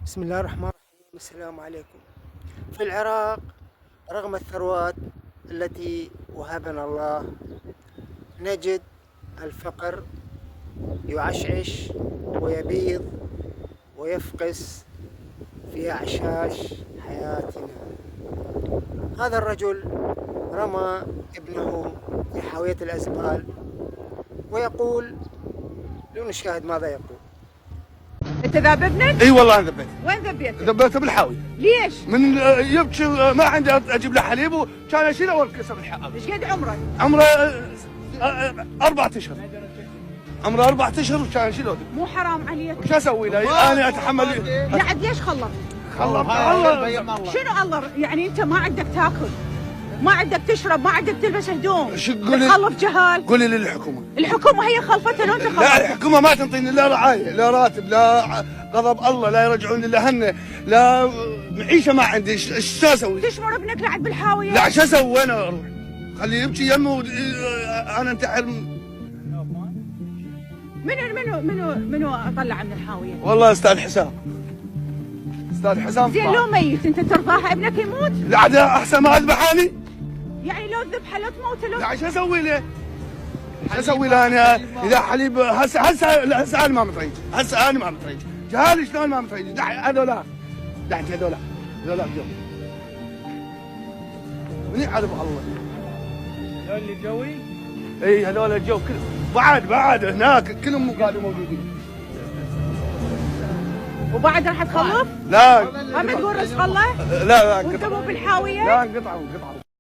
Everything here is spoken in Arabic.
بسم الله الرحمن الرحيم. السلام عليكم. في العراق رغم الثروات التي وهبنا الله نجد الفقر يعشعش ويبيض ويفقس في أعشاش حياتنا. هذا الرجل رمى ابنه في حاوية الأزبال ويقول لنشاهد ماذا يقول. انت ذاب ابنك؟ اي والله انا ذبيته. وين ذبيته؟ ذبيته بالحاوي. ليش؟ من يبكي ما عندي اجيب له حليب وكان اشيله وانكسر الحليب. ايش قد عمره؟ عمره 4 اشهر. عمره 4 اشهر وكان اشيله. مو حرام عليك؟ وش اسوي له؟ انا اتحمل. قاعد ليش خلط؟ الله الله. شنو الله؟ يعني انت ما عندك تاكل، ما عندك تشرب، ما عندك تلبس هدوم، شو تقولي؟ تخلف جهال. قولي للحكومه. الحكومه هي خلفته لو انت لا خلفت. الحكومه ما تنطيني لا رعايه، لا راتب، لا غضب الله، لا يرجعوني لهن، لا معيشه ما عندي، ايش اسوي؟ تشمر ابنك لعب بالحاويه؟ لا شو اسوي؟ وين اروح؟ خليه يبكي يمه انا انتحر. منو طلع من الحاويه؟ والله استاذ حسام. استاذ حسام. زين لو ميت انت ترضاها ابنك يموت؟ لا عاد احسن ما اذبحاني. يعني لو ذبحه لو تموت لو. لا شو اسوي له؟ شو اسوي له انا اذا حليب هسه انا ما متريج، هسه انا ما متريج، جهالي شلون ما متريج؟ هذولا دحت هذولا اليوم من يعرف الله؟ هذول اللي جوي؟ اي هذول الجو كلهم بعد هناك كلهم قاعدين موجودين. وبعد راح تخلف؟ لا هم تقول رزق الله؟ لا وانت مو بالحاويه؟ لا انقطعوا